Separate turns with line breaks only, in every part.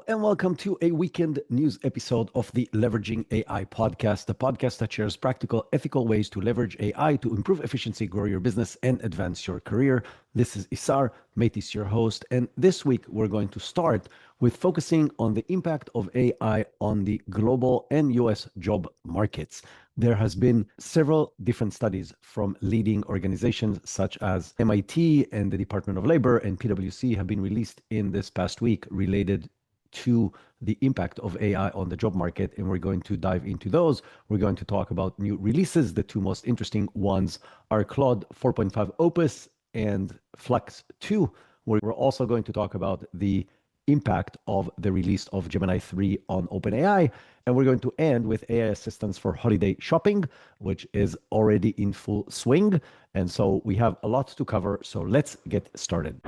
Hello and welcome to a weekend news episode of the Leveraging AI podcast, the podcast that shares practical, ethical ways to leverage AI to improve efficiency, grow your business, and advance your career. This is Isar Meitis, your host, and this week we're going to start with focusing on the impact of AI on the global and US job markets. There has been several different studies from leading organizations such as MIT and the Department of Labor and PwC have been released in this past week related to the impact of AI on the job market, and we're going to dive into those. We're going to talk about new releases. The two most interesting ones are Claude 4.5 Opus and Flux 2. We're also going to talk about the impact of the release of Gemini 3 on OpenAI, and we're going to end with AI assistance for holiday shopping, which is already in full swing. And so we have a lot to cover, so let's get started.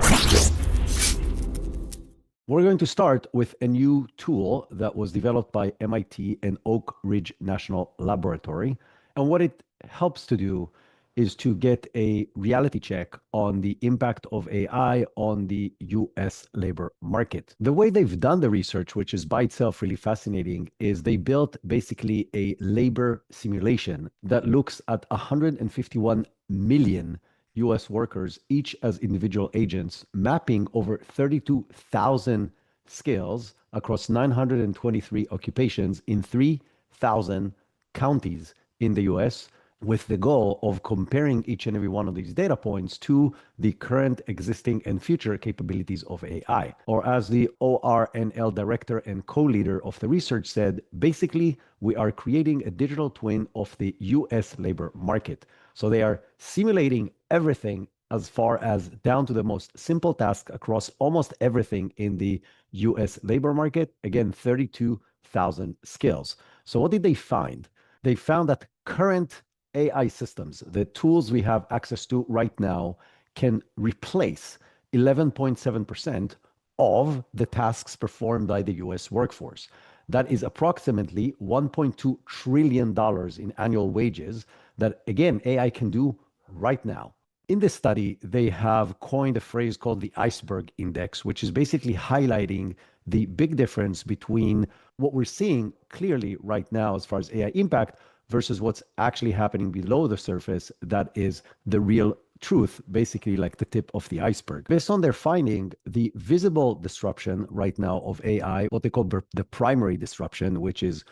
We're going to start with a new tool that was developed by MIT and Oak Ridge National Laboratory. And what it helps to do is to get a reality check on the impact of AI on the US labor market. The way they've done the research, which is by itself really fascinating, is they built basically a labor simulation that looks at 151 million US workers, each as individual agents, mapping over 32,000 skills across 923 occupations in 3,000 counties in the US, with the goal of comparing each and every one of these data points to the current, existing, and future capabilities of AI. Or as the ORNL director and co-leader of the research said, basically, we are creating a digital twin of the US labor market. So they are simulating everything as far as down to the most simple task across almost everything in the US labor market. Again, 32,000 skills. So what did they find? They found that current AI systems, the tools we have access to right now, can replace 11.7% of the tasks performed by the US workforce. That is approximately $1.2 trillion in annual wages that, again, AI can do right now. In this study, they have coined a phrase called the iceberg index, which is basically highlighting the big difference between what we're seeing clearly right now as far as AI impact versus what's actually happening below the surface. That is the real truth, basically like the tip of the iceberg. Based on their finding, the visible disruption right now of AI, what they call the primary disruption, which is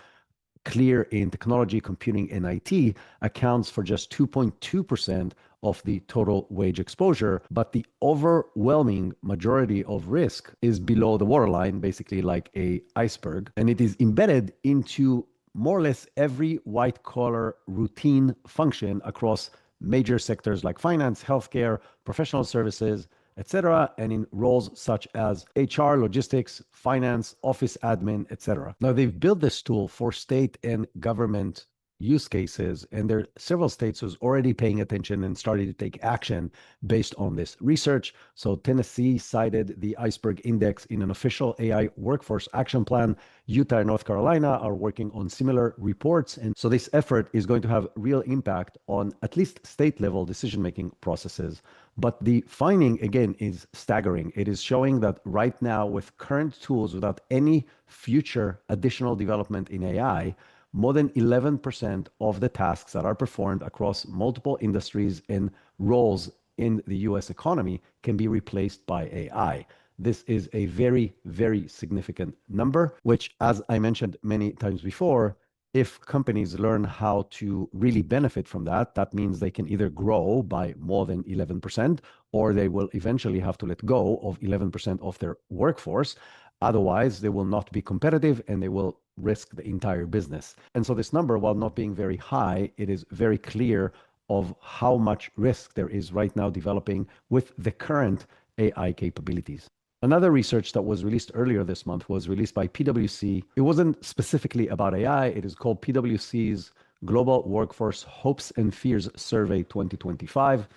clear in technology, computing, and IT, accounts for just 2.2% of the total wage exposure, but the overwhelming majority of risk is below the waterline, basically like a iceberg, and it is embedded into more or less every white-collar routine function across major sectors like finance, healthcare, professional services, etc., and in roles such as HR, logistics, finance, office admin, etc. Now, they've built this tool for state and government use cases, and there are several states who's already paying attention and starting to take action based on this research. So Tennessee cited the iceberg index in an official AI workforce action plan. Utah and North Carolina are working on similar reports. And so this effort is going to have real impact on at least state level decision-making processes. But the finding, again, is staggering. It is showing that right now, with current tools, without any future additional development in AI, more than 11% of the tasks that are performed across multiple industries and roles in the US economy can be replaced by AI. This is a very, very significant number, which, as I mentioned many times before, if companies learn how to really benefit from that, that means they can either grow by more than 11%, or they will eventually have to let go of 11% of their workforce. Otherwise, they will not be competitive and they will risk the entire business. And so this number, while not being very high, it is very clear of how much risk there is right now developing with the current AI capabilities. Another research that was released earlier this month was released by PwC. It wasn't specifically about AI. It is called PwC's Global Workforce Hopes and Fears Survey 2025.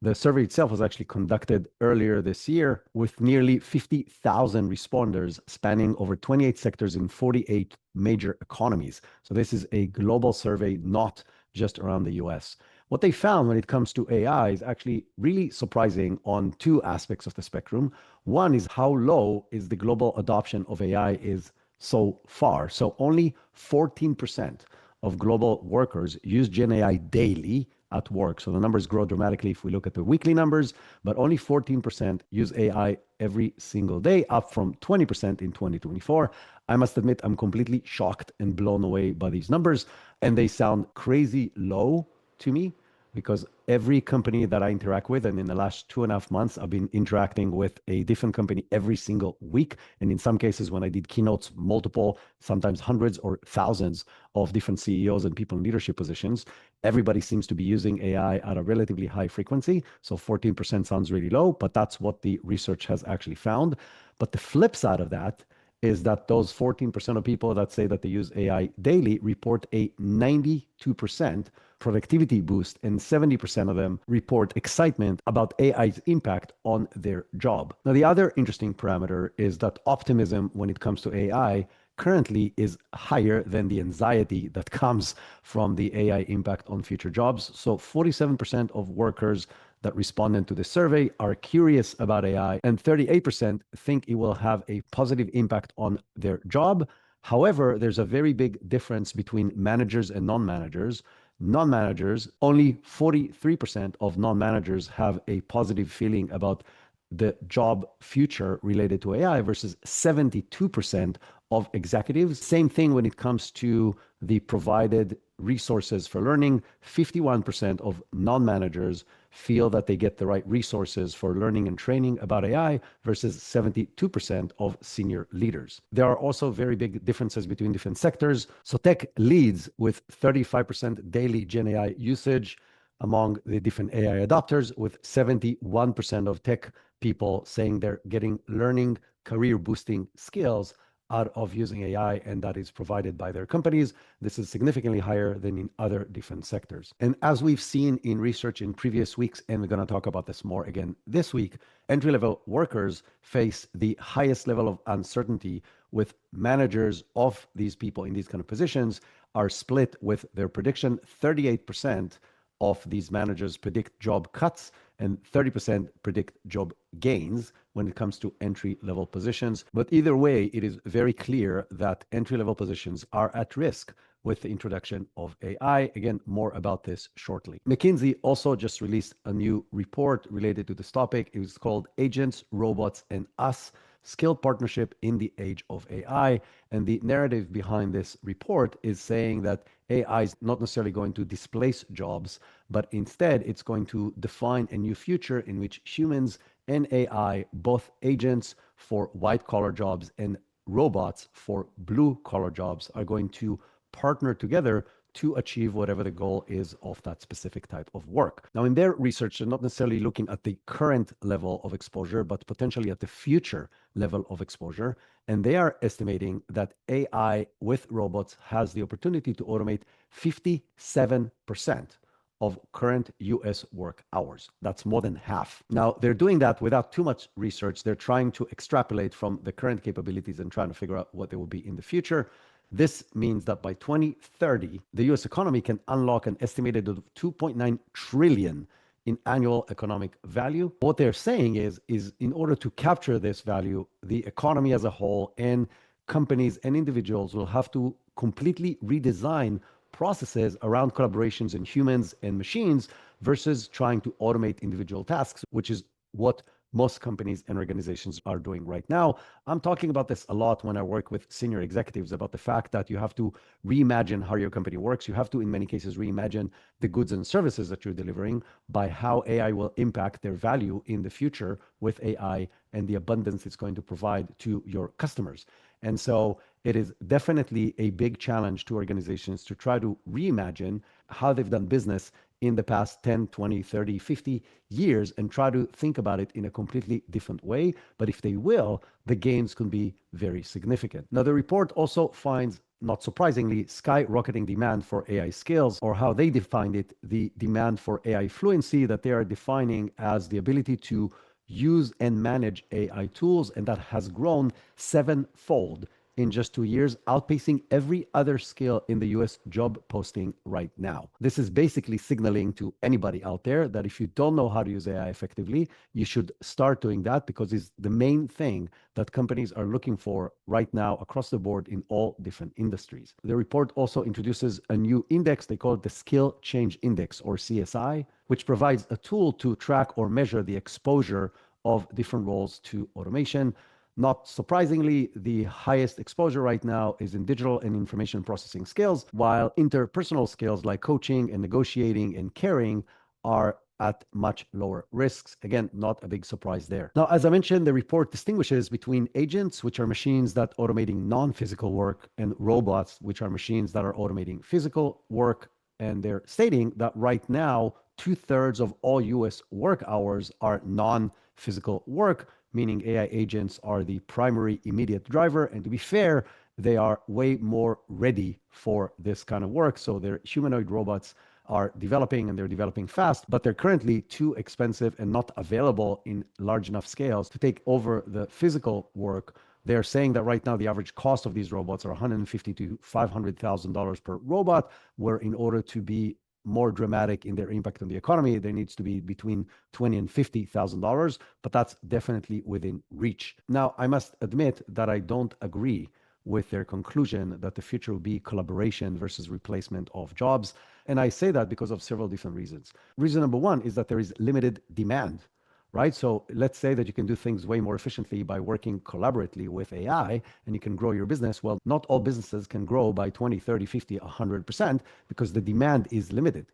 The survey itself was actually conducted earlier this year with nearly 50,000 responders spanning over 28 sectors in 48 major economies. So this is a global survey, not just around the US. What they found when it comes to AI is actually really surprising on two aspects of the spectrum. One is how low is the global adoption of AI is so far. So only 14% of global workers use Gen AI daily at work. So the numbers grow dramatically if we look at the weekly numbers, but only 14% use AI every single day, up from 20% in 2024. I must admit, I'm completely shocked and blown away by these numbers, and they sound crazy low to me because every company that I interact with, and in the last 2.5 months, I've been interacting with a different company every single week. And in some cases, when I did keynotes, multiple, sometimes hundreds or thousands of different CEOs and people in leadership positions, everybody seems to be using AI at a relatively high frequency. So 14% sounds really low, but that's what the research has actually found. But the flip side of that is that those 14% of people that say that they use AI daily report a 92% productivity boost, and 70% of them report excitement about AI's impact on their job. Now, the other interesting parameter is that optimism when it comes to AI currently is higher than the anxiety that comes from the AI impact on future jobs. So 47% of workers that responded to the survey are curious about AI, and 38% think it will have a positive impact on their job. However, there's a very big difference between managers and non-managers. Non-managers, only 43% of non-managers have a positive feeling about the job future related to AI versus 72% of executives. Same thing when it comes to the provided resources for learning. 51% of non-managers feel that they get the right resources for learning and training about AI versus 72% of senior leaders. There are also very big differences between different sectors. So tech leads with 35% daily Gen AI usage among the different AI adopters, with 71% of tech people saying they're getting learning, career boosting skills out of using AI, and that is provided by their companies. This is significantly higher than in other different sectors. And as we've seen in research in previous weeks, and we're going to talk about this more again this week, entry-level workers face the highest level of uncertainty, with managers of these people in these kind of positions are split with their prediction. 38% of these managers predict job cuts, and 30% predict job gains when it comes to entry-level positions. But either way, it is very clear that entry-level positions are at risk with the introduction of AI. Again, more about this shortly. McKinsey also just released a new report related to this topic. It was called Agents, Robots, and Us: Skill Partnership in the Age of AI. And the narrative behind this report is saying that AI is not necessarily going to displace jobs, but instead it's going to define a new future in which humans and AI, both agents for white-collar jobs and robots for blue-collar jobs, are going to partner together to achieve whatever the goal is of that specific type of work. Now, in their research, they're not necessarily looking at the current level of exposure, but potentially at the future level of exposure. And they are estimating that AI with robots has the opportunity to automate 57% of current US work hours. That's more than half. Now, they're doing that without too much research. They're trying to extrapolate from the current capabilities and trying to figure out what they will be in the future. This means that by 2030, the US economy can unlock an estimated 2.9 trillion in annual economic value. What they're saying is in order to capture this value, the economy as a whole and companies and individuals will have to completely redesign processes around collaborations in humans and machines versus trying to automate individual tasks, which is what most companies and organizations are doing right now. I'm talking about this a lot when I work with senior executives about the fact that you have to reimagine how your company works. You have to, in many cases, reimagine the goods and services that you're delivering by how AI will impact their value in the future with AI and the abundance it's going to provide to your customers. And so it is definitely a big challenge to organizations to try to reimagine how they've done business in the past 10, 20, 30, 50 years and try to think about it in a completely different way. But if they will, the gains can be very significant. Now, the report also finds, not surprisingly, skyrocketing demand for AI skills, or how they defined it, the demand for AI fluency that they are defining as the ability to use and manage AI tools, and that has grown sevenfold in just 2 years, outpacing every other skill in the US job posting right now. This is basically signaling to anybody out there that if you don't know how to use AI effectively, you should start doing that, because it's the main thing that companies are looking for right now across the board in all different industries. The report also introduces a new index. They call it the Skill Change Index, or CSI, which provides a tool to track or measure the exposure of different roles to automation. Not surprisingly, the highest exposure right now is in digital and information processing skills, while interpersonal skills like coaching and negotiating and caring are at much lower risks. Again, not a big surprise there. Now, as I mentioned, the report distinguishes between agents, which are machines that automating non-physical work, and robots, which are machines that are automating physical work. And they're stating that right now, 2/3 of all US work hours are non-physical work, meaning AI agents are the primary immediate driver. And to be fair, they are way more ready for this kind of work. So their humanoid robots are developing, and they're developing fast, but they're currently too expensive and not available in large enough scales to take over the physical work. They're saying that right now the average cost of these robots are $150,000 to $500,000 per robot, where in order to be more dramatic in their impact on the economy, there needs to be between $20,000 and $50,000, but that's definitely within reach. Now, I must admit that I don't agree with their conclusion that the future will be collaboration versus replacement of jobs. And I say that because of several different reasons. Reason number one is that there is limited demand, right? So let's say that you can do things way more efficiently by working collaboratively with AI, and you can grow your business. Well, not all businesses can grow by 20, 30, 50, 100%, because the demand is limited.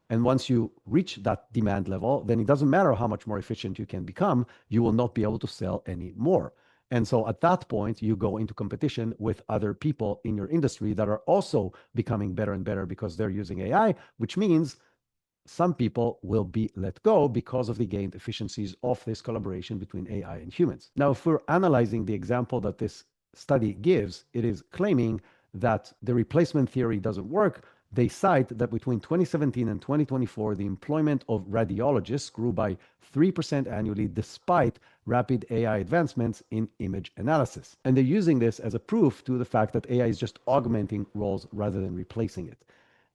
And once you reach that demand level, then it doesn't matter how much more efficient you can become, you will not be able to sell any more. And so at that point, you go into competition with other people in your industry that are also becoming better and better because they're using AI, which means some people will be let go because of the gained efficiencies of this collaboration between AI and humans. Now, if we're analyzing the example that this study gives, it is claiming that the replacement theory doesn't work. They cite that between 2017 and 2024, the employment of radiologists grew by 3% annually, despite rapid AI advancements in image analysis. And they're using this as a proof to the fact that AI is just augmenting roles rather than replacing it.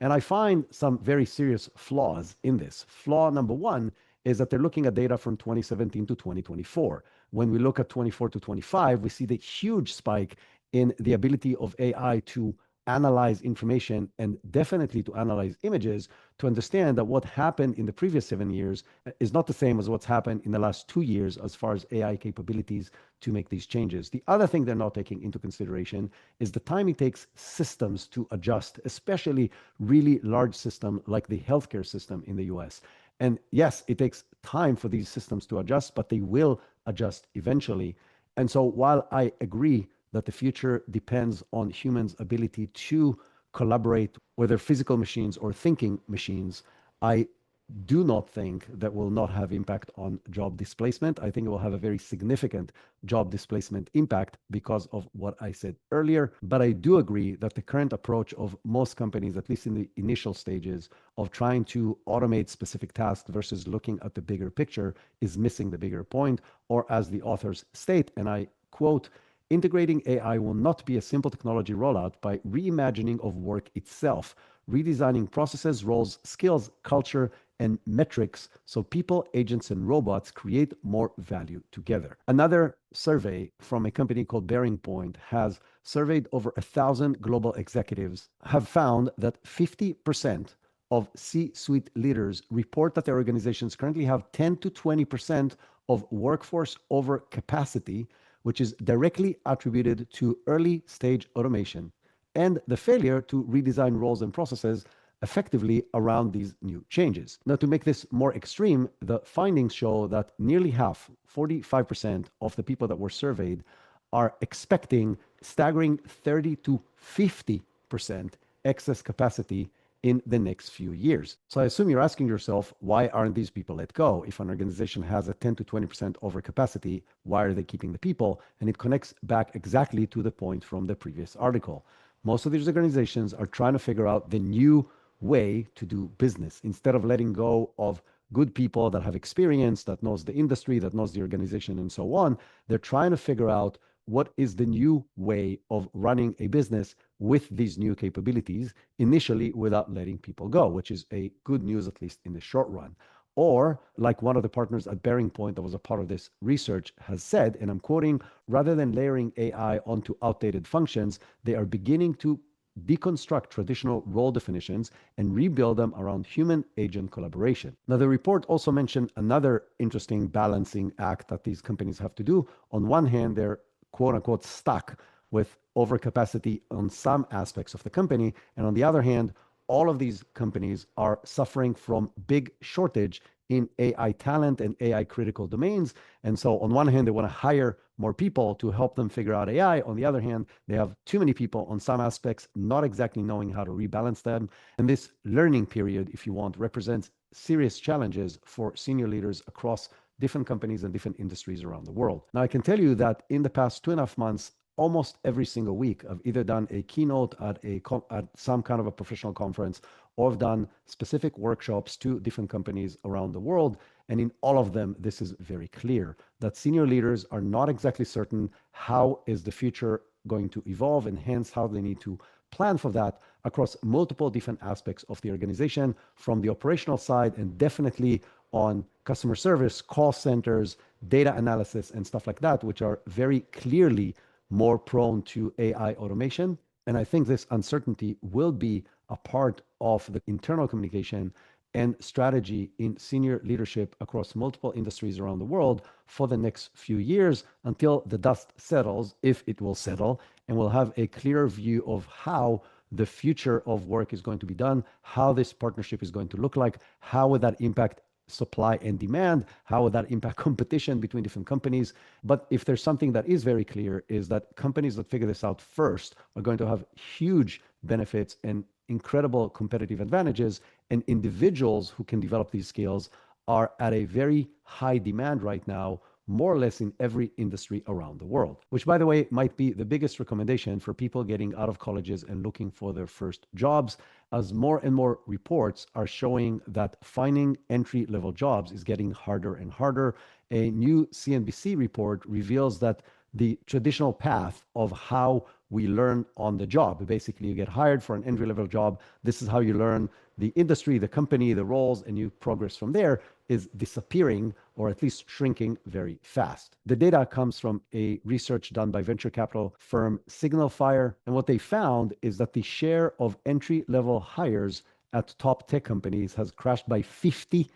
And I find some very serious flaws in this. Flaw number one is that they're looking at data from 2017 to 2024. When we look at 24 to 25, we see the huge spike in the ability of AI to analyze information, and definitely to analyze images, to understand that what happened in the previous 7 years is not the same as what's happened in the last 2 years as far as AI capabilities to make these changes. The other thing they're not taking into consideration is the time it takes systems to adjust, especially really large systems like the healthcare system in the US. And yes, it takes time for these systems to adjust, but they will adjust eventually. And so while I agree that the future depends on humans' ability to collaborate, whether physical machines or thinking machines, I do not think that will not have impact on job displacement. I think it will have a very significant job displacement impact because of what I said earlier. But I do agree that the current approach of most companies, at least in the initial stages, of trying to automate specific tasks versus looking at the bigger picture is missing the bigger point. Or as the authors state, and I quote, "Integrating AI will not be a simple technology rollout by reimagining of work itself, redesigning processes, roles, skills, culture, and metrics so people, agents, and robots create more value together." Another survey from a company called Bearing Point has surveyed over 1,000 global executives, have found that 50% of C-suite leaders report that their organizations currently have 10 to 20% of workforce over capacity, which is directly attributed to early stage automation and the failure to redesign roles and processes effectively around these new changes. Now, to make this more extreme, the findings show that nearly half, 45% of the people that were surveyed, are expecting staggering 30 to 50% excess capacity in the next few years. So I assume you're asking yourself, why aren't these people let go? If an organization has a 10 to 20% overcapacity, why are they keeping the people? And it connects back exactly to the point from the previous article. Most of these organizations are trying to figure out the new way to do business instead of letting go of good people that have experience, that knows the industry, that knows the organization, and so on. They're trying to figure out what is the new way of running a business with these new capabilities initially without letting people go, which is a good news, at least in the short run. Or, like one of the partners at Bearing Point that was a part of this research has said, and I'm quoting, rather than layering AI onto outdated functions, they are beginning to deconstruct traditional role definitions and rebuild them around human agent collaboration. Now, the report also mentioned another interesting balancing act that these companies have to do. On one hand, they're quote unquote stuck with overcapacity on some aspects of the company. And on the other hand, all of these companies are suffering from big shortage in AI talent and AI critical domains. And so on one hand, they want to hire more people to help them figure out AI. On the other hand, they have too many people on some aspects, not exactly knowing how to rebalance them. And this learning period, if you want, represents serious challenges for senior leaders across different companies and different industries around the world. Now, I can tell you that in the past 2.5 months, almost every single week, I've either done a keynote at some kind of a professional conference, or I've done specific workshops to different companies around the world. And in all of them, this is very clear that senior leaders are not exactly certain how is the future going to evolve, and hence how they need to plan for that across multiple different aspects of the organization, from the operational side and definitely on customer service, call centers, data analysis, and stuff like that, which are very clearly more prone to AI automation. And I think this uncertainty will be a part of the internal communication and strategy in senior leadership across multiple industries around the world for the next few years, until the dust settles, if it will settle, and we'll have a clear view of how the future of work is going to be done, how this partnership is going to look like, how would that impact supply and demand, how would that impact competition between different companies. But if there's something that is very clear, is that companies that figure this out first are going to have huge benefits and incredible competitive advantages, and individuals who can develop these skills are at a very high demand right now, more or less in every industry around the world, which, by the way, might be the biggest recommendation for people getting out of colleges and looking for their first jobs, as more and more reports are showing that finding entry-level jobs is getting harder and harder. A new CNBC report reveals that the traditional path of how we learn on the job, basically you get hired for an entry-level job, this is how you learn the industry, the company, the roles, and you progress from there, is disappearing, or at least shrinking very fast. The data comes from a research done by venture capital firm Signal Fire, and what they found is that the share of entry-level hires at top tech companies has crashed by 50%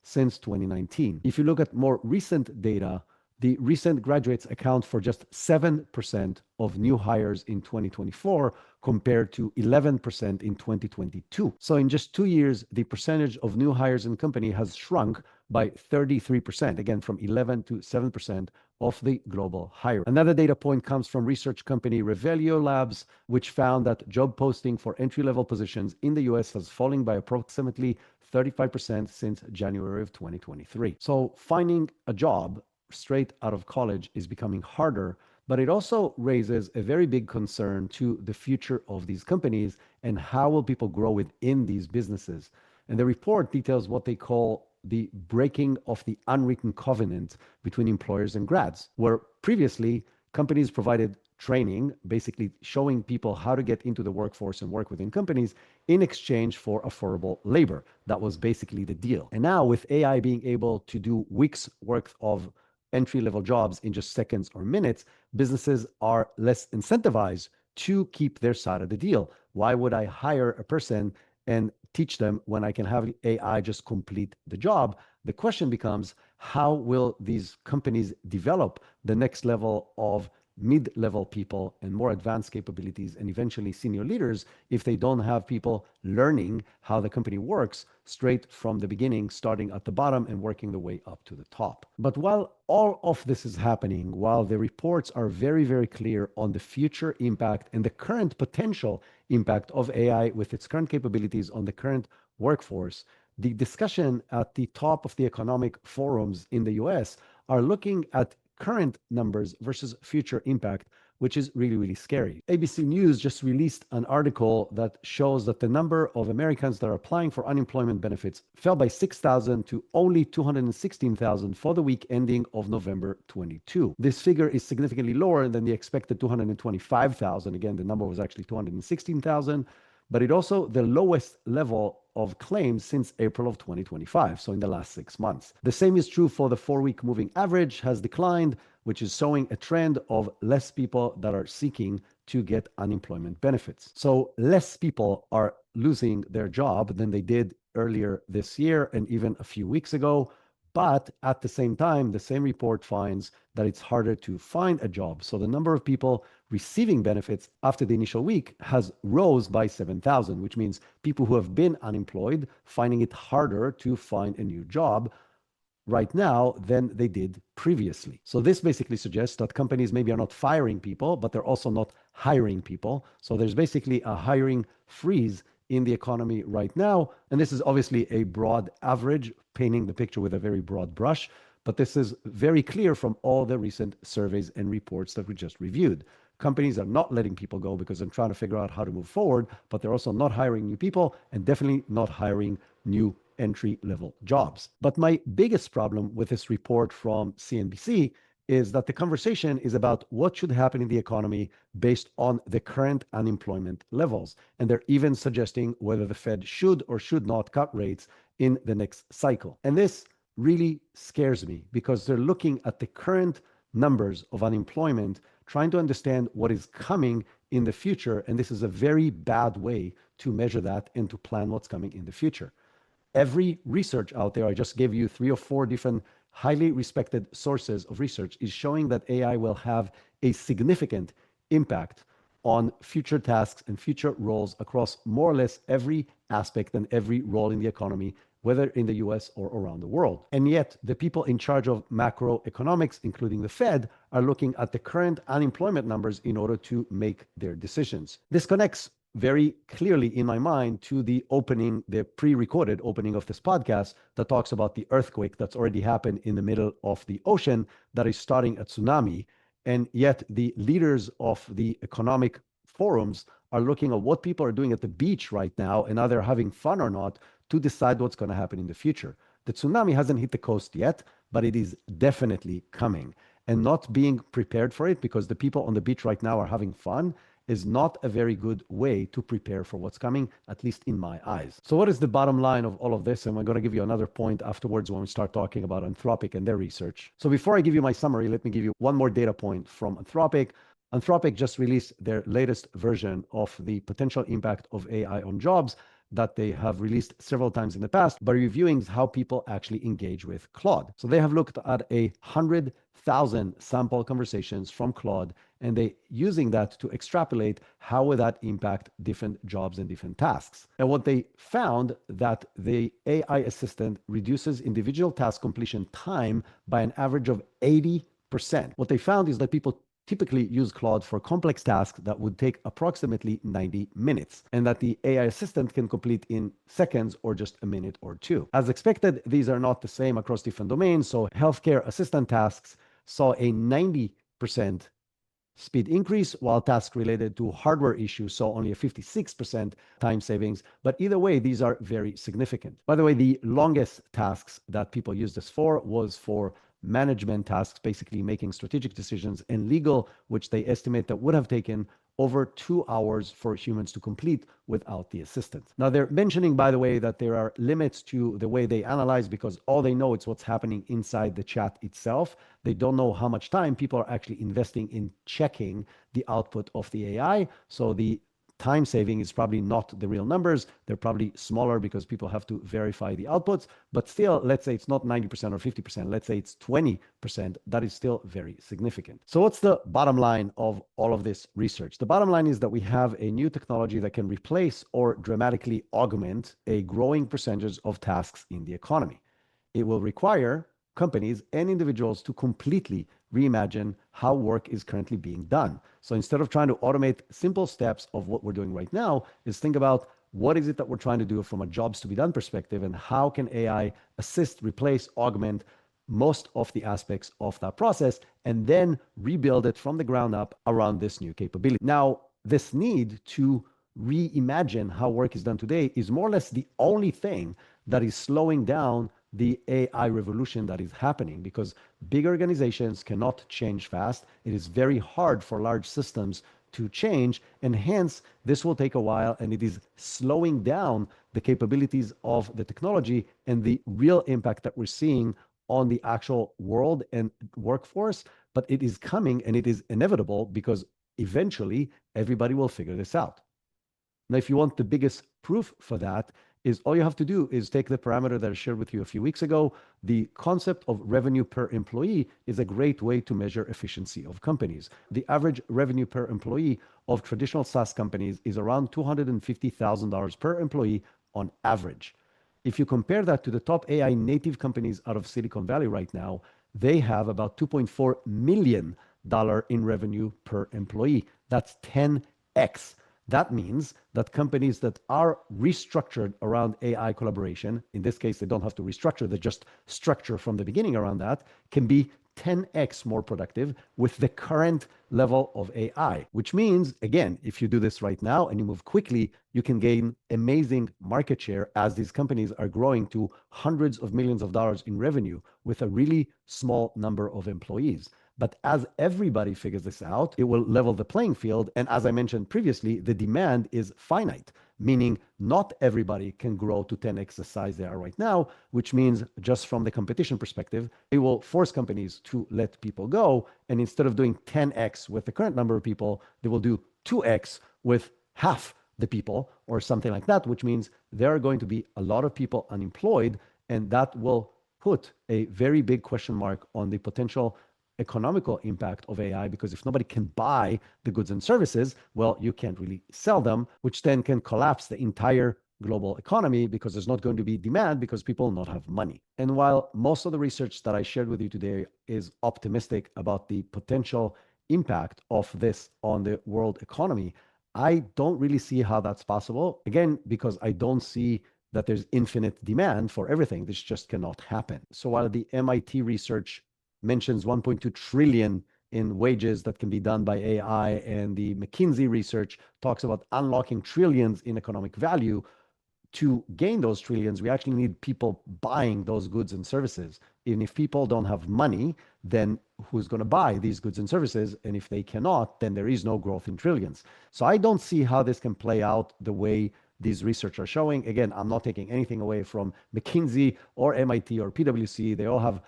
since 2019. If you look at more recent data, the recent graduates account for just 7% of new hires in 2024, compared to 11% in 2022. So in just 2 years, the percentage of new hires in company has shrunk by 33%, again, from 11 to 7% of the global hire. Another data point comes from research company Revelio Labs, which found that job posting for entry-level positions in the US has fallen by approximately 35% since January of 2023. So finding a job straight out of college is becoming harder, but it also raises a very big concern to the future of these companies and how will people grow within these businesses. And the report details what they call the breaking of the unwritten covenant between employers and grads, where previously companies provided training, basically showing people how to get into the workforce and work within companies in exchange for affordable labor. That was basically the deal. And now with AI being able to do weeks worth of entry-level jobs in just seconds or minutes, businesses are less incentivized to keep their side of the deal. Why would I hire a person and teach them when I can have AI just complete the job? The question becomes, how will these companies develop the next level of mid-level people and more advanced capabilities and eventually senior leaders if they don't have people learning how the company works straight from the beginning, starting at the bottom and working the way up to the top? But while all of this is happening, while the reports are very, very clear on the future impact and the current potential impact of AI with its current capabilities on the current workforce, the discussion at the top of the economic forums in the US are looking at current numbers versus future impact, which is really, really scary. ABC News just released an article that shows that the number of Americans that are applying for unemployment benefits fell by 6,000 to only 216,000 for the week ending of November 22. This figure is significantly lower than the expected 225,000. Again, the number was actually 216,000, but it also the lowest level of claims since April of 2025, so in the last 6 months. The same is true for the 4-week moving average has declined, which is showing a trend of less people that are seeking to get unemployment benefits. So less people are losing their job than they did earlier this year and even a few weeks ago. But at the same time, the same report finds that it's harder to find a job. So the number of people receiving benefits after the initial week has rose by 7,000, which means people who have been unemployed finding it harder to find a new job right now than they did previously. So this basically suggests that companies maybe are not firing people, but they're also not hiring people. So there's basically a hiring freeze in the economy right now. And this is obviously a broad average, painting the picture with a very broad brush, but this is very clear from all the recent surveys and reports that we just reviewed. Companies are not letting people go because they're trying to figure out how to move forward, but they're also not hiring new people and definitely not hiring new entry-level jobs. But my biggest problem with this report from CNBC is that the conversation is about what should happen in the economy based on the current unemployment levels. And they're even suggesting whether the Fed should or should not cut rates in the next cycle. And this really scares me because they're looking at the current numbers of unemployment, trying to understand what is coming in the future. And this is a very bad way to measure that and to plan what's coming in the future. Every research out there, I just gave you 3 or 4 different highly respected sources of research, is showing that AI will have a significant impact on future tasks and future roles across more or less every aspect and every role in the economy, whether in the US or around the world. And yet, the people in charge of macroeconomics, including the Fed, are looking at the current unemployment numbers in order to make their decisions. This connects very clearly in my mind to the opening, the pre-recorded opening of this podcast that talks about the earthquake that's already happened in the middle of the ocean that is starting a tsunami. And yet the leaders of the economic forums are looking at what people are doing at the beach right now and either having fun or not to decide what's going to happen in the future. The tsunami hasn't hit the coast yet, but it is definitely coming. And not being prepared for it because the people on the beach right now are having fun is not a very good way to prepare for what's coming, at least in my eyes. So what is the bottom line of all of this? And I'm going to give you another point afterwards when we start talking about Anthropic and their research. So before I give you my summary, let me give you one more data point from Anthropic. Anthropic just released their latest version of the potential impact of AI on jobs that they have released several times in the past by reviewing how people actually engage with Claude. So they have looked at 100,000 sample conversations from Claude, and they using that to extrapolate how would that impact different jobs and different tasks. And what they found that the AI assistant reduces individual task completion time by an average of 80%. What they found is that people typically use Claude for complex tasks that would take approximately 90 minutes, and that the AI assistant can complete in seconds or just a minute or two. As expected, these are not the same across different domains. So healthcare assistant tasks saw a 90% speed increase, while tasks related to hardware issues saw only a 56% time savings. But either way, these are very significant. By the way, the longest tasks that people used this for was for management tasks, basically making strategic decisions, and legal, which they estimate that would have taken over 2 hours for humans to complete without the assistant. Now, they're mentioning, by the way, that there are limits to the way they analyze because all they know is what's happening inside the chat itself. They don't know how much time people are actually investing in checking the output of the AI. So the time saving is probably not the real numbers. They're probably smaller because people have to verify the outputs. But still, let's say it's not 90% or 50%. Let's say it's 20%. That is still very significant. So what's the bottom line of all of this research? The bottom line is that we have a new technology that can replace or dramatically augment a growing percentage of tasks in the economy. It will require companies and individuals to completely reimagine how work is currently being done. So instead of trying to automate simple steps of what we're doing right now, is think about what is it that we're trying to do from a jobs to be done perspective, and how can AI assist, replace, augment most of the aspects of that process and then rebuild it from the ground up around this new capability. Now, this need to reimagine how work is done today is more or less the only thing that is slowing down the AI revolution that is happening, because big organizations cannot change fast. It is very hard for large systems to change, and hence this will take a while, and it is slowing down the capabilities of the technology and the real impact that we're seeing on the actual world and workforce. But it is coming, and it is inevitable, because eventually everybody will figure this out. Now, if you want the biggest proof for that, is all you have to do is take the parameter that I shared with you a few weeks ago. The concept of revenue per employee is a great way to measure efficiency of companies. The average revenue per employee of traditional SaaS companies is around $250,000 per employee on average. If you compare that to the top AI native companies out of Silicon Valley right now, they have about $2.4 million in revenue per employee. That's 10x. That means that companies that are restructured around AI collaboration, in this case, they don't have to restructure, they just structure from the beginning around that, can be 10x more productive with the current level of AI, which means, again, if you do this right now and you move quickly, you can gain amazing market share as these companies are growing to hundreds of millions of dollars in revenue with a really small number of employees. But as everybody figures this out, it will level the playing field. And as I mentioned previously, the demand is finite, meaning not everybody can grow to 10x the size they are right now, which means just from the competition perspective, it will force companies to let people go. And instead of doing 10x with the current number of people, they will do 2x with half the people or something like that, which means there are going to be a lot of people unemployed. And that will put a very big question mark on the potential economical impact of AI, because if nobody can buy the goods and services, well, you can't really sell them, which then can collapse the entire global economy because there's not going to be demand because people not have money. And while most of the research that I shared with you today is optimistic about the potential impact of this on the world economy, I don't really see how that's possible. Again, because I don't see that there's infinite demand for everything. This just cannot happen. So while the MIT research mentions 1.2 trillion in wages that can be done by AI, and the McKinsey research talks about unlocking trillions in economic value. To gain those trillions, we actually need people buying those goods and services. And if people don't have money, then who's going to buy these goods and services? And if they cannot, then there is no growth in trillions. So I don't see how this can play out the way these research are showing. Again, I'm not taking anything away from McKinsey or MIT or PwC. They all have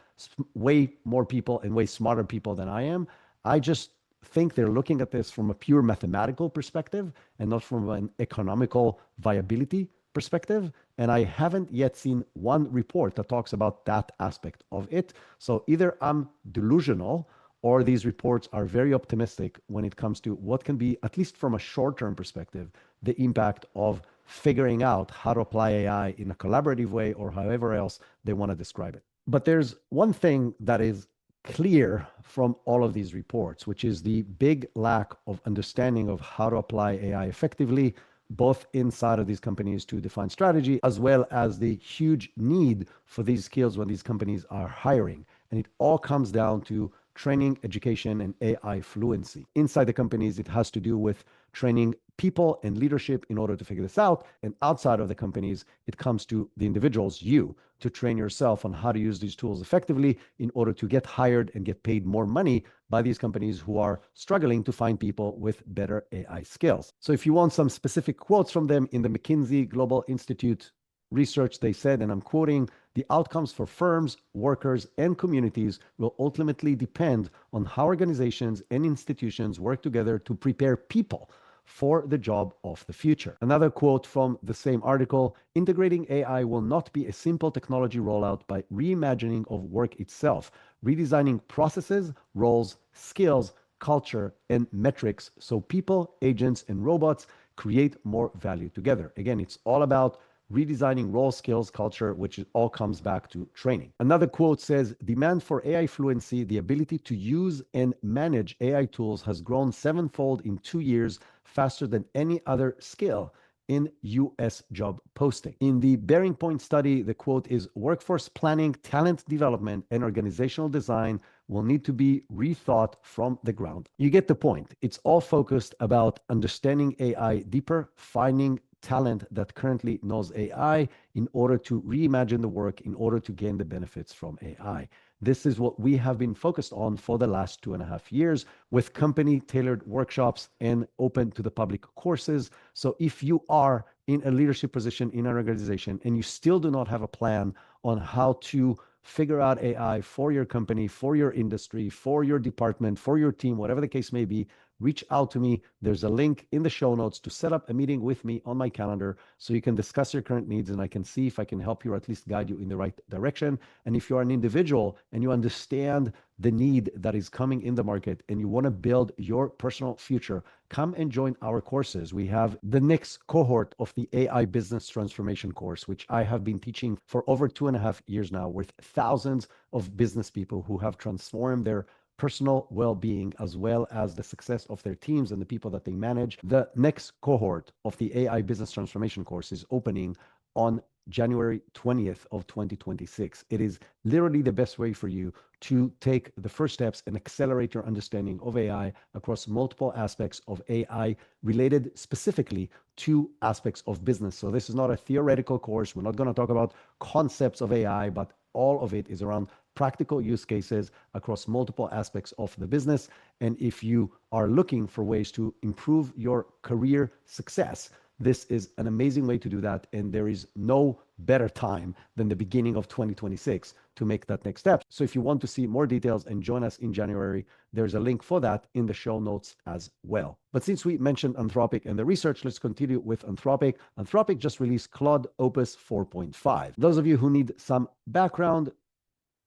way more people and way smarter people than I am. I just think they're looking at this from a pure mathematical perspective and not from an economical viability perspective. And I haven't yet seen one report that talks about that aspect of it. So either I'm delusional, or these reports are very optimistic when it comes to what can be, at least from a short-term perspective, the impact of figuring out how to apply AI in a collaborative way or however else they want to describe it. But there's one thing that is clear from all of these reports, which is the big lack of understanding of how to apply AI effectively, both inside of these companies to define strategy, as well as the huge need for these skills when these companies are hiring. And it all comes down to training, education, and AI fluency. Inside the companies, it has to do with training people and leadership in order to figure this out. And outside of the companies, it comes to the individuals, you, to train yourself on how to use these tools effectively in order to get hired and get paid more money by these companies who are struggling to find people with better AI skills. So if you want some specific quotes from them, in the McKinsey Global Institute research, they said, and I'm quoting, "The outcomes for firms, workers, and communities will ultimately depend on how organizations and institutions work together to prepare people for the job of the future." Another quote from the same article: "Integrating AI will not be a simple technology rollout by reimagining of work itself, redesigning processes, roles, skills, culture, and metrics so people, agents, and robots create more value together." Again, it's all about redesigning role, skills, culture, which all comes back to training. Another quote says, "Demand for AI fluency, the ability to use and manage AI tools, has grown sevenfold in 2 years, faster than any other skill. in US job posting. In the Bearing Point study, the quote is workforce planning, talent development, and organizational design will need to be rethought from the ground. You get the point. It's all focused about understanding AI deeper, finding talent that currently knows AI in order to reimagine the work, in order to gain the benefits from AI. This is what we have been focused on for the last 2.5 years with company tailored workshops and open to the public courses. So if you are in a leadership position in an organization and you still do not have a plan on how to figure out AI for your company, for your industry, for your department, for your team, whatever the case may be, reach out to me. There's a link in the show notes to set up a meeting with me on my calendar so you can discuss your current needs and I can see if I can help you or at least guide you in the right direction. And if you are an individual and you understand the need that is coming in the market and you want to build your personal future, come and join our courses. We have the next cohort of the AI business transformation course, which I have been teaching for over 2.5 years now with thousands of business people who have transformed their personal well-being as well as the success of their teams and the people that they manage. The next cohort of the AI business transformation course is opening on January 20th of 2026. It is literally the best way for you to take the first steps and accelerate your understanding of AI across multiple aspects of AI related specifically to aspects of business. So this is not a theoretical course. We're not going to talk about concepts of AI, but all of it is around practical use cases across multiple aspects of the business. And if you are looking for ways to improve your career success, this is an amazing way to do that. And there is no better time than the beginning of 2026 to make that next step. So if you want to see more details and join us in January, there's a link for that in the show notes as well. But since we mentioned Anthropic and the research, let's continue with Anthropic. Anthropic just released Claude Opus 4.5. Those of you who need some background,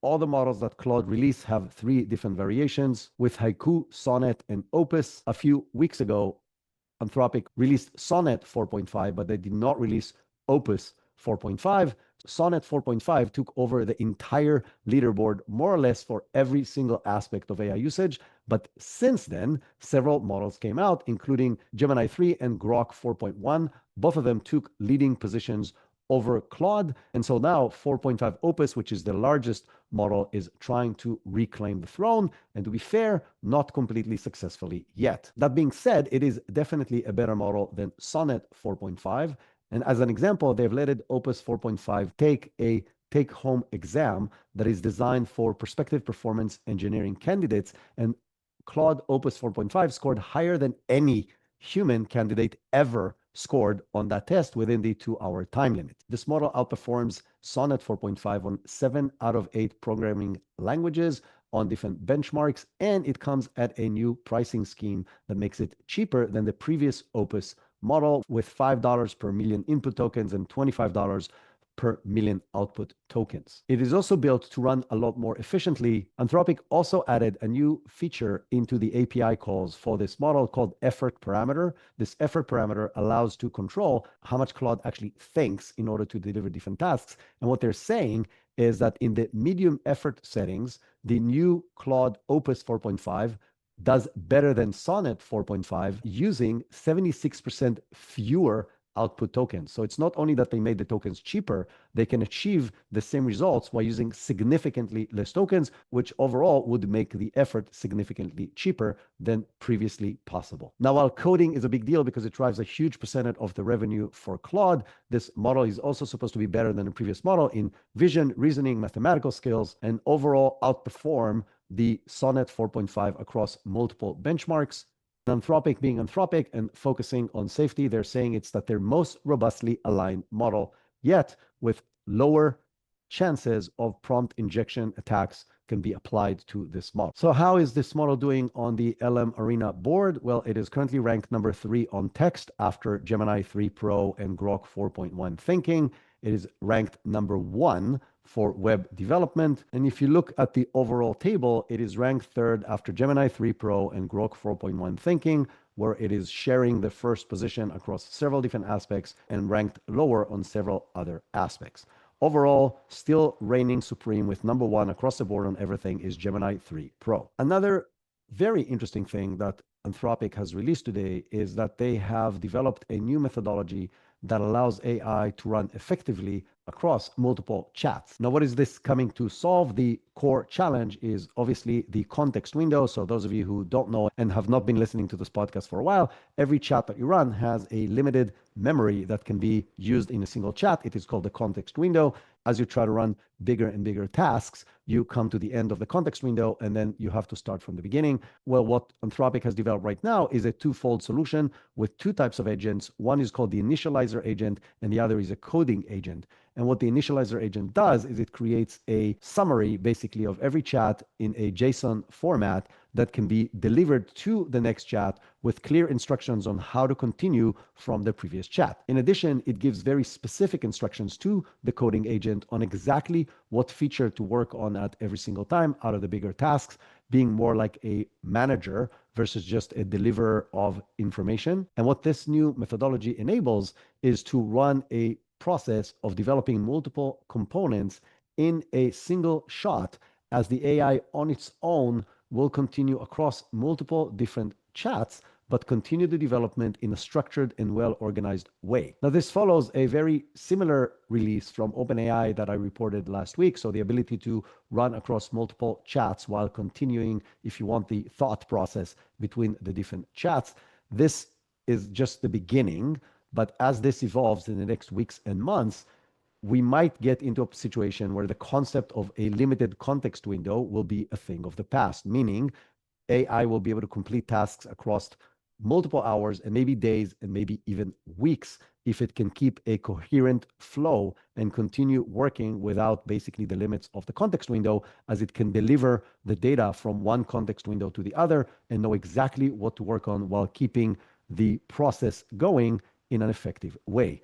all the models that Claude released have 3 different variations with Haiku, Sonnet, and Opus. A few weeks ago, Anthropic released Sonnet 4.5, but they did not release Opus 4.5. Sonnet 4.5 took over the entire leaderboard, more or less for every single aspect of AI usage. But since then, several models came out, including Gemini 3 and Grok 4.1. Both of them took leading positions over Claude. And so now 4.5 Opus, which is the largest model, is trying to reclaim the throne. And to be fair, not completely successfully yet. That being said, it is definitely a better model than Sonnet 4.5. And as an example, they've let Opus 4.5 take a take-home exam that is designed for prospective performance engineering candidates. And Claude Opus 4.5 scored higher than any human candidate ever scored on that test within the 2-hour time limit. This model outperforms Sonnet 4.5 on 7 out of 8 programming languages on different benchmarks, and it comes at a new pricing scheme that makes it cheaper than the previous Opus model with $5 per million input tokens and $25 per million output tokens. It is also built to run a lot more efficiently. Anthropic also added a new feature into the API calls for this model called effort parameter. This effort parameter allows to control how much Claude actually thinks in order to deliver different tasks. And what they're saying is that in the medium effort settings, the new Claude Opus 4.5 does better than Sonnet 4.5 using 76% fewer output tokens. So it's not only that they made the tokens cheaper, they can achieve the same results while using significantly less tokens, which overall would make the effort significantly cheaper than previously possible. Now, while coding is a big deal because it drives a huge percentage of the revenue for Claude, this model is also supposed to be better than the previous model in vision, reasoning, mathematical skills, and overall outperform the Sonnet 4.5 across multiple benchmarks. Anthropic being Anthropic and focusing on safety, they're saying it's that their most robustly aligned model, yet with lower chances of prompt injection attacks can be applied to this model. So how is this model doing on the LM Arena board? Well, it is currently ranked number 3 on text after Gemini 3 Pro and Grok 4.1 thinking. It is ranked number 1 for web development. And if you look at the overall table, it is ranked 3rd after Gemini 3 Pro and Grok 4.1 thinking, where it is sharing the first position across several different aspects and ranked lower on several other aspects. Overall, still reigning supreme with number 1 across the board on everything is Gemini 3 Pro. Another very interesting thing that Anthropic has released today is that they have developed a new methodology that allows AI to run effectively across multiple chats. Now, what is this coming to solve? The core challenge is obviously the context window. So those of you who don't know and have not been listening to this podcast for a while, every chat that you run has a limited memory that can be used in a single chat. It is called the context window. As you try to run bigger and bigger tasks, you come to the end of the context window and then you have to start from the beginning. Well, what Anthropic has developed right now is a twofold solution with two types of agents. One is called the initializer agent and the other is a coding agent. And what the initializer agent does is it creates a summary basically of every chat in a JSON format that can be delivered to the next chat with clear instructions on how to continue from the previous chat. In addition, it gives very specific instructions to the coding agent on exactly what feature to work on at every single time out of the bigger tasks, being more like a manager versus just a deliverer of information. And what this new methodology enables is to run a process of developing multiple components in a single shot, as the AI on its own will continue across multiple different chats, but continue the development in a structured and well-organized way. Now, this follows a very similar release from OpenAI that I reported last week. So the ability to run across multiple chats while continuing, if you want, the thought process between the different chats. This is just the beginning, but as this evolves in the next weeks and months, we might get into a situation where the concept of a limited context window will be a thing of the past, meaning AI will be able to complete tasks across multiple hours and maybe days and maybe even weeks if it can keep a coherent flow and continue working without basically the limits of the context window, as it can deliver the data from one context window to the other and know exactly what to work on while keeping the process going in an effective way.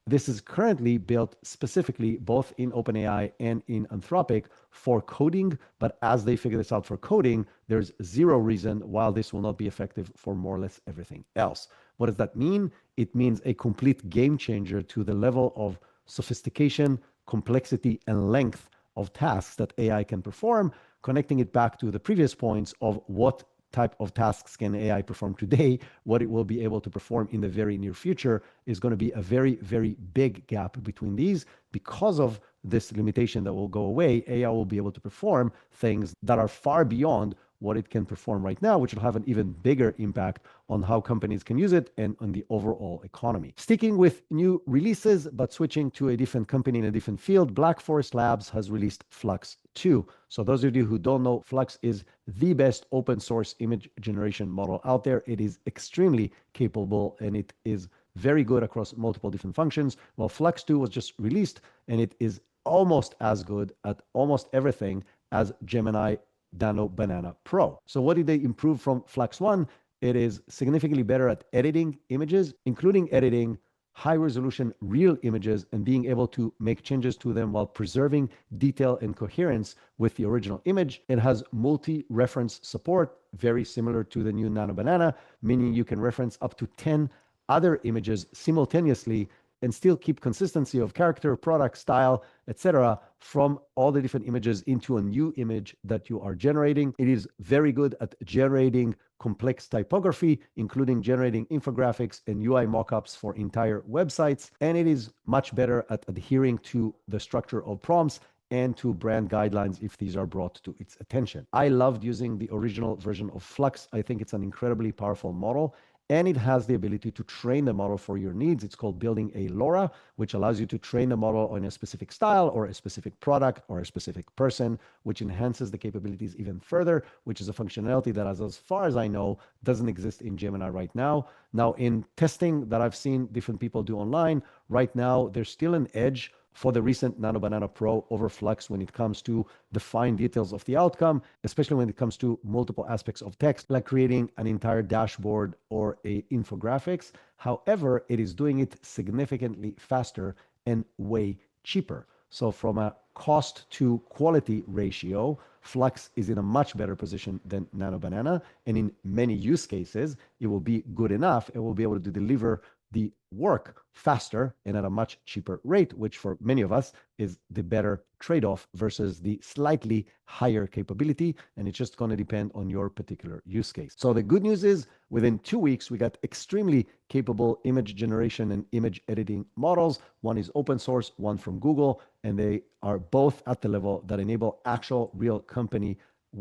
This is currently built specifically both in OpenAI and in Anthropic for coding, but as they figure this out for coding, there's zero reason why this will not be effective for more or less everything else. What does that mean? It means a complete game changer to the level of sophistication, complexity, and length of tasks that AI can perform, connecting it back to the previous points of what type of tasks can AI perform today, what it will be able to perform in the very near future is going to be a very, very big gap between these. Because of this limitation that will go away, AI will be able to perform things that are far beyond what it can perform right now, which will have an even bigger impact on how companies can use it and on the overall economy. Sticking with new releases, but switching to a different company in a different field, Black Forest Labs has released Flux 2. So those of you who don't know, Flux is the best open source image generation model out there. It is extremely capable and it is very good across multiple different functions. Well, Flux 2 was just released and it is almost as good at almost everything as Gemini Nano Banana Pro. So what did they improve from Flux 1? It is significantly better at editing images, including editing high resolution real images and being able to make changes to them while preserving detail and coherence with the original image. It has multi-reference support, very similar to the new Nano Banana, meaning you can reference up to 10 other images simultaneously and still keep consistency of character, product, style, etc. from all the different images into a new image that you are generating. It is very good at generating complex typography, including generating infographics and UI mockups for entire websites. And it is much better at adhering to the structure of prompts and to brand guidelines if these are brought to its attention. I loved using the original version of Flux. I think it's an incredibly powerful model. And it has the ability to train the model for your needs. It's called building a LoRa, which allows you to train the model on a specific style or a specific product or a specific person, which enhances the capabilities even further, which is a functionality that, as far as I know, doesn't exist in Gemini right now. Now, in testing that I've seen different people do online, right now, there's still an edge for the recent Nano Banana Pro over Flux when it comes to the fine details of the outcome, especially when it comes to multiple aspects of text, like creating an entire dashboard or a infographics. However, it is doing it significantly faster and way cheaper. So from a cost to quality ratio, Flux is in a much better position than Nano Banana. And in many use cases, it will be good enough. It will be able to deliver the work faster and at a much cheaper rate, which for many of us is the better trade-off versus the slightly higher capability. And it's just going to depend on your particular use case. So the good news is within 2 weeks, we got extremely capable image generation and image editing models. One is open source, one from Google, and they are both at the level that enable actual real company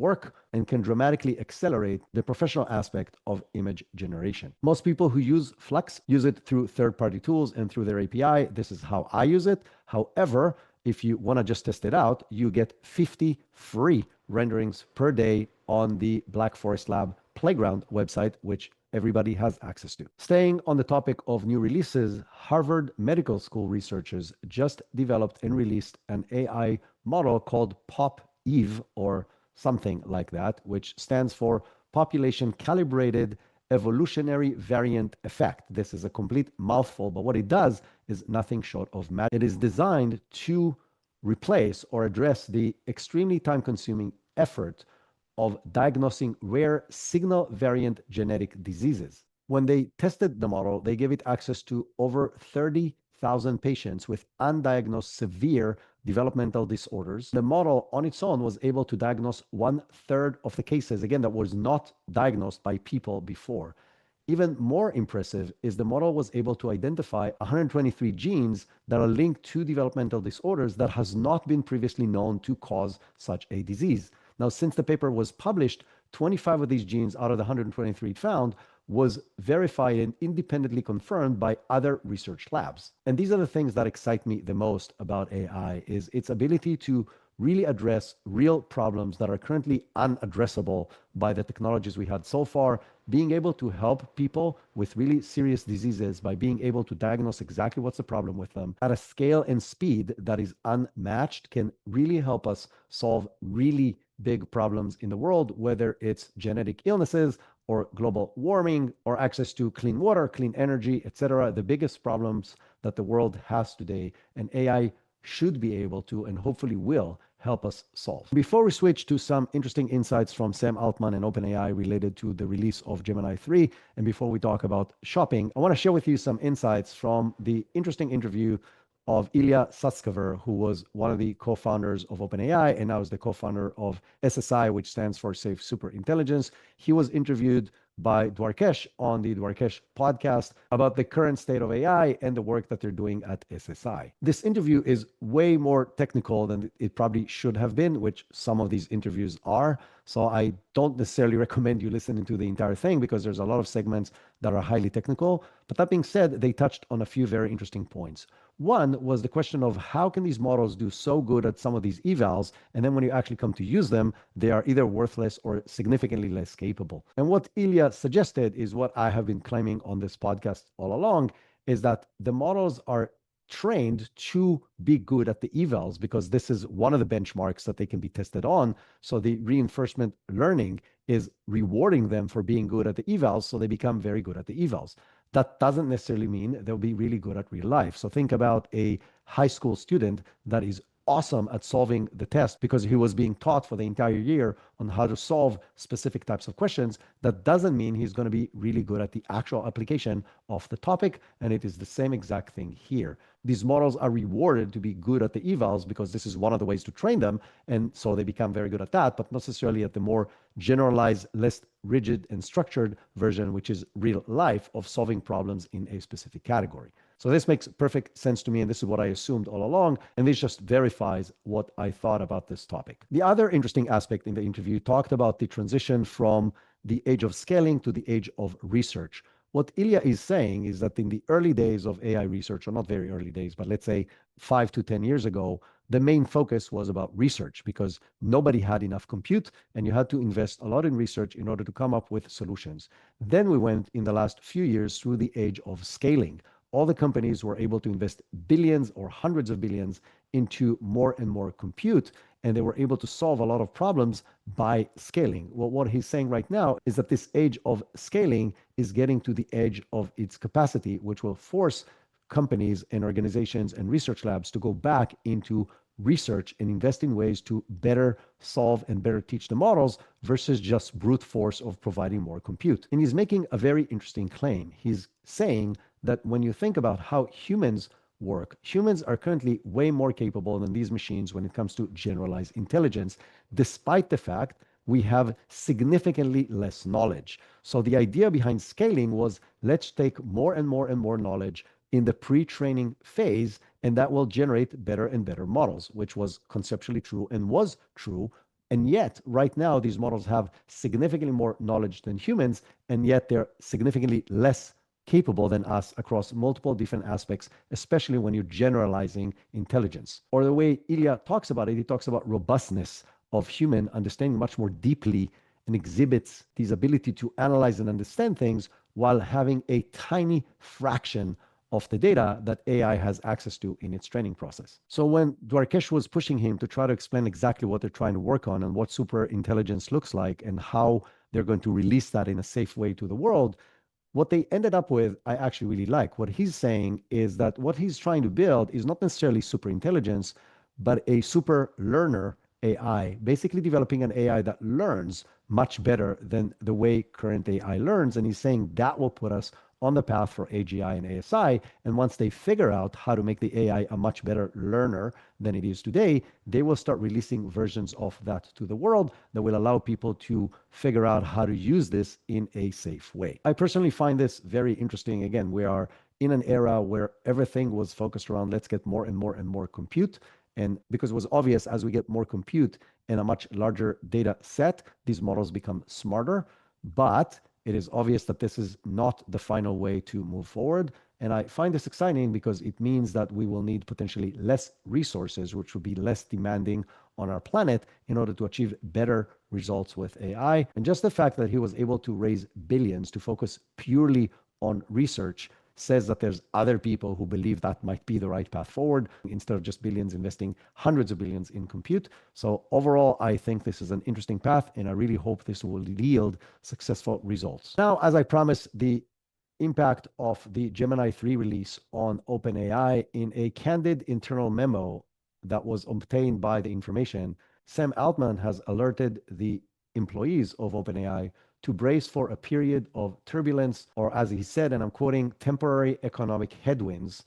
work and can dramatically accelerate the professional aspect of image generation. Most people who use Flux use it through third-party tools and through their API. This is how I use it. However, if you want to just test it out, you get 50 free renderings per day on the Black Forest Lab Playground website, which everybody has access to. Staying on the topic of new releases, Harvard Medical School researchers just developed and released an AI model called PopEVE, or something like that, which stands for Population Calibrated Evolutionary Variant Effect. This is a complete mouthful, but what it does is nothing short of magic. It is designed to replace or address the extremely time-consuming effort of diagnosing rare signal variant genetic diseases. When they tested the model, they gave it access to over 30,000 patients with undiagnosed severe developmental disorders. The model on its own was able to diagnose 1/3 of the cases, again, that was not diagnosed by people before. Even more impressive is the model was able to identify 123 genes that are linked to developmental disorders that has not been previously known to cause such a disease. Now, since the paper was published, 25 of these genes out of the 123 found was verified and independently confirmed by other research labs. And these are the things that excite me the most about AI, is its ability to really address real problems that are currently unaddressable by the technologies we had so far. Being able to help people with really serious diseases by being able to diagnose exactly what's the problem with them at a scale and speed that is unmatched can really help us solve really big problems in the world, whether it's genetic illnesses or global warming or access to clean water, clean energy, etc. The biggest problems that the world has today, and AI should be able to and hopefully will help us solve. Before we switch to some interesting insights from Sam Altman and OpenAI related to the release of Gemini 3, and before we talk about shopping, I want to share with you some insights from the interesting interview of Ilya Sutskever, who was one of the co-founders of OpenAI and now is the co-founder of SSI, which stands for Safe Superintelligence. He was interviewed by Dwarkesh on the Dwarkesh podcast about the current state of AI and the work that they're doing at SSI. This interview is way more technical than it probably should have been, which some of these interviews are. So I don't necessarily recommend you listening to the entire thing because there's a lot of segments that are highly technical. But that being said, they touched on a few very interesting points. One was the question of how can these models do so good at some of these evals, and then when you actually come to use them, they are either worthless or significantly less capable. And what Ilya suggested is what I have been claiming on this podcast all along, is that the models are trained to be good at the evals because this is one of the benchmarks that they can be tested on. So the reinforcement learning is rewarding them for being good at the evals, so they become very good at the evals. That doesn't necessarily mean they'll be really good at real life. So think about a high school student that is awesome at solving the test because he was being taught for the entire year on how to solve specific types of questions. That doesn't mean he's going to be really good at the actual application of the topic. And it is the same exact thing here. These models are rewarded to be good at the evals because this is one of the ways to train them. And so they become very good at that, but not necessarily at the more generalized, less rigid and structured version, which is real life of solving problems in a specific category. So this makes perfect sense to me, and this is what I assumed all along, and this just verifies what I thought about this topic. The other interesting aspect in the interview talked about the transition from the age of scaling to the age of research. What Ilya is saying is that in the early days of AI research, or not very early days, but let's say 5 to 10 years ago, the main focus was about research because nobody had enough compute and you had to invest a lot in research in order to come up with solutions. Then we went in the last few years through the age of scaling. All the companies were able to invest billions or hundreds of billions into more and more compute, and they were able to solve a lot of problems by scaling. Well, what he's saying right now is that this age of scaling is getting to the edge of its capacity, which will force companies and organizations and research labs to go back into research and invest in ways to better solve and better teach the models versus just brute force of providing more compute. And he's making a very interesting claim. He's saying that when you think about how humans work, humans are currently way more capable than these machines when it comes to generalized intelligence, despite the fact we have significantly less knowledge. So the idea behind scaling was, let's take more and more and more knowledge in the pre-training phase, and that will generate better and better models, which was conceptually true and was true. And yet, right now, these models have significantly more knowledge than humans, and yet they're significantly less capable than us across multiple different aspects, especially when you're generalizing intelligence. Or the way Ilya talks about it, he talks about robustness of human understanding much more deeply, and exhibits this ability to analyze and understand things while having a tiny fraction of the data that AI has access to in its training process. So when Dwarkesh was pushing him to try to explain exactly what they're trying to work on and what super intelligence looks like and how they're going to release that in a safe way to the world, what they ended up with, I actually really like. What he's saying is that what he's trying to build is not necessarily super intelligence, but a super learner AI, basically developing an AI that learns much better than the way current AI learns. And he's saying that will put us on the path for AGI and ASI. And once they figure out how to make the AI a much better learner than it is today, they will start releasing versions of that to the world that will allow people to figure out how to use this in a safe way. I personally find this very interesting. Again, we are in an era where everything was focused around let's get more and more and more compute. And because it was obvious as we get more compute and a much larger data set, these models become smarter. But it is obvious that this is not the final way to move forward. And I find this exciting because it means that we will need potentially less resources, which will be less demanding on our planet in order to achieve better results with AI. And just the fact that he was able to raise billions to focus purely on research says that there's other people who believe that might be the right path forward instead of just billions investing hundreds of billions in compute. So overall, I think this is an interesting path, and I really hope this will yield successful results. Now, as I promised, the impact of the Gemini 3 release on OpenAI. In a candid internal memo that was obtained by the information, Sam Altman has alerted the employees of OpenAI to brace for a period of turbulence, or as he said, and I'm quoting, temporary economic headwinds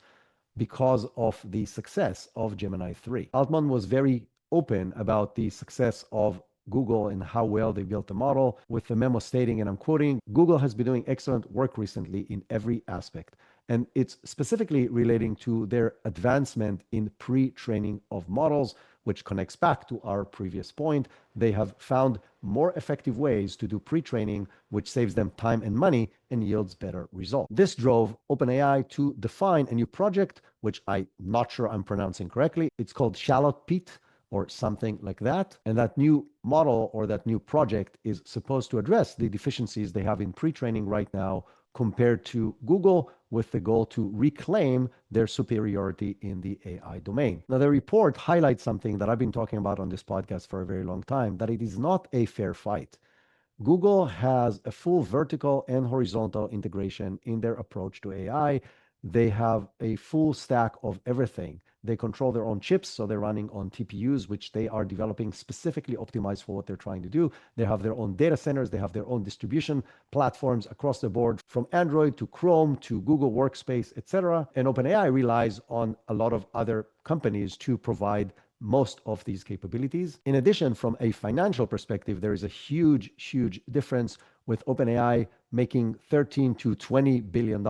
because of the success of Gemini 3. Altman was very open about the success of Google and how well they built the model, with the memo stating, and I'm quoting, Google has been doing excellent work recently in every aspect. And it's specifically relating to their advancement in pre-training of models, which connects back to our previous point. They have found more effective ways to do pre-training, which saves them time and money and yields better results. This drove OpenAI to define a new project, which I'm not sure I'm pronouncing correctly. It's called Shallot Pete or something like that. And that new model or that new project is supposed to address the deficiencies they have in pre-training right now compared to Google, with the goal to reclaim their superiority in the AI domain. Now, the report highlights something that I've been talking about on this podcast for a very long time, that it is not a fair fight. Google has a full vertical and horizontal integration in their approach to AI. They have a full stack of everything. They control their own chips, so they're running on TPUs, which they are developing specifically optimized for what they're trying to do. They have their own data centers. They have their own distribution platforms across the board, from Android to Chrome to Google Workspace, etc. And OpenAI relies on a lot of other companies to provide most of these capabilities. In addition, from a financial perspective, there is a huge, huge difference with OpenAI making $13 to $20 billion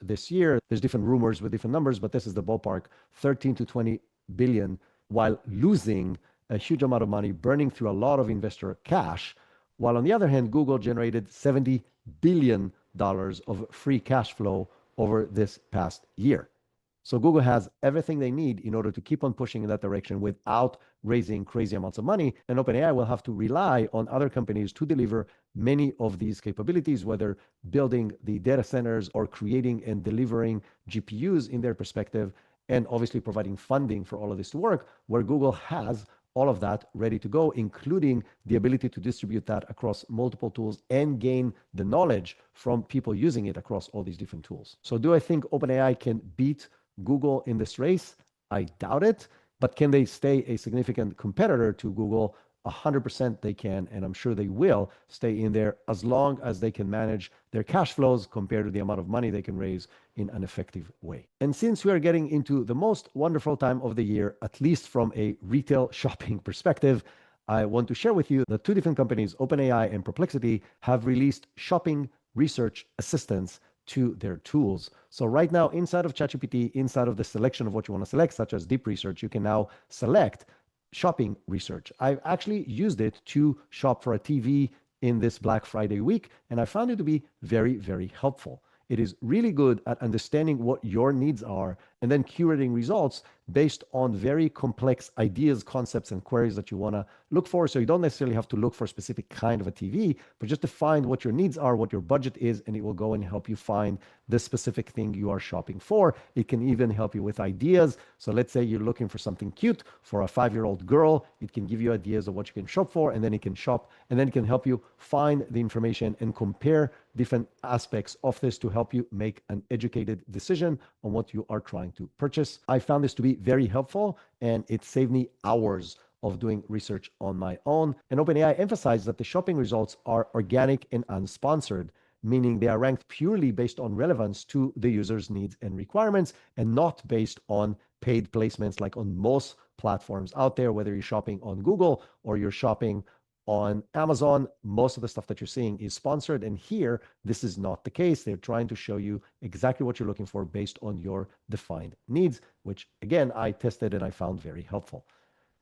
this year. There's different rumors with different numbers, but this is the ballpark, 13 to 20 billion, while losing a huge amount of money, burning through a lot of investor cash. While on the other hand, Google generated $70 billion of free cash flow over this past year. So Google has everything they need in order to keep on pushing in that direction without raising crazy amounts of money. And OpenAI will have to rely on other companies to deliver many of these capabilities, whether building the data centers or creating and delivering GPUs in their perspective, and obviously providing funding for all of this to work, where Google has all of that ready to go, including the ability to distribute that across multiple tools and gain the knowledge from people using it across all these different tools. So do I think OpenAI can beat Google in this race? I doubt it. But can they stay a significant competitor to Google? 100% they can, and I'm sure they will stay in there as long as they can manage their cash flows compared to the amount of money they can raise in an effective way. And since we are getting into the most wonderful time of the year, at least from a retail shopping perspective, I want to share with you that two different companies, OpenAI and Perplexity, have released shopping research assistants to their tools. So right now, inside of ChatGPT, inside of the selection of what you want to select, such as deep research, you can now select shopping research. I've actually used it to shop for a TV in this Black Friday week, and I found it to be very, very helpful. It is really good at understanding what your needs are and then curating results based on very complex ideas, concepts, and queries that you want to look for. So you don't necessarily have to look for a specific kind of a TV, but just to find what your needs are, what your budget is, and it will go and help you find the specific thing you are shopping for. It can even help you with ideas. So let's say you're looking for something cute for a 5-year-old girl. It can give you ideas of what you can shop for, and then it can shop, and then it can help you find the information and compare different aspects of this to help you make an educated decision on what you are trying to purchase. I found this to be very helpful, and it saved me hours of doing research on my own. And OpenAI emphasized that the shopping results are organic and unsponsored, meaning they are ranked purely based on relevance to the user's needs and requirements and not based on paid placements like on most platforms out there, whether you're shopping on Google or you're shopping on Amazon. Most of the stuff that you're seeing is sponsored. And here, this is not the case. They're trying to show you exactly what you're looking for based on your defined needs, which again, I tested and I found very helpful.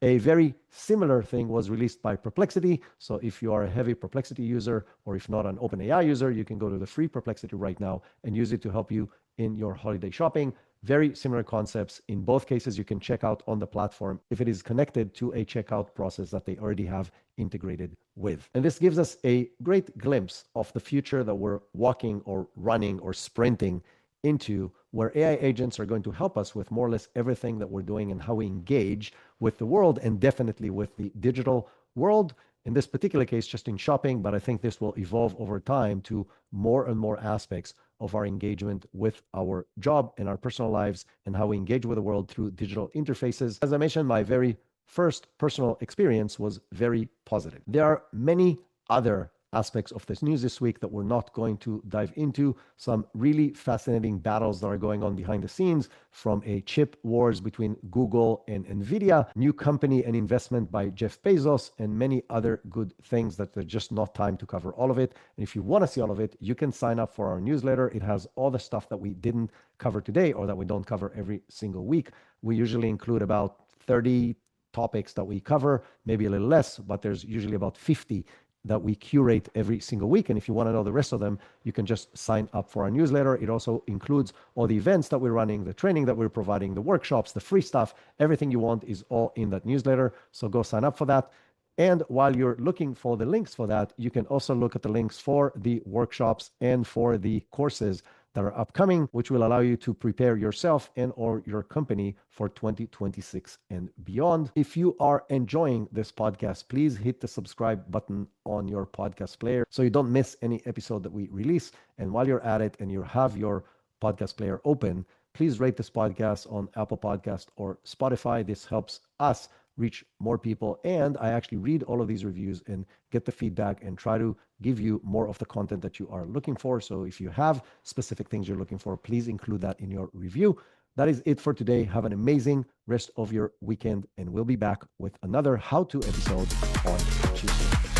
A very similar thing was released by Perplexity. So if you are a heavy Perplexity user, or if not an OpenAI user, you can go to the free Perplexity right now and use it to help you in your holiday shopping. Very similar concepts. In both cases, you can check out on the platform if it is connected to a checkout process that they already have integrated with. And this gives us a great glimpse of the future that we're walking or running or sprinting into, where AI agents are going to help us with more or less everything that we're doing and how we engage with the world, and definitely with the digital world. In this particular case, just in shopping, but I think this will evolve over time to more and more aspects of our engagement with our job and our personal lives and how we engage with the world through digital interfaces. As I mentioned, my very first personal experience was very positive. There are many other aspects of this news this week that we're not going to dive into. Some really fascinating battles that are going on behind the scenes, from a chip wars between Google and Nvidia, new company and investment by Jeff Bezos, and many other good things that there's just not time to cover all of it. And if you want to see all of it, you can sign up for our newsletter. It has all the stuff that we didn't cover today or that we don't cover every single week. We usually include about 30 topics that we cover, maybe a little less, but there's usually about 50 that we curate every single week. And if you want to know the rest of them, you can just sign up for our newsletter. It also includes all the events that we're running, the training that we're providing, the workshops, the free stuff. Everything you want is all in that newsletter. So go sign up for that. And while you're looking for the links for that, you can also look at the links for the workshops and for the courses that are upcoming, which will allow you to prepare yourself and or your company for 2026 and beyond. If you are enjoying this podcast, please hit the subscribe button on your podcast player so you don't miss any episode that we release. And while you're at it and you have your podcast player open, please rate this podcast on Apple Podcast or Spotify. This helps us reach more people. And I actually read all of these reviews and get the feedback and try to give you more of the content that you are looking for. So if you have specific things you're looking for, please include that in your review. That is it for today. Have an amazing rest of your weekend, and we'll be back with another how-to episode on Tuesday.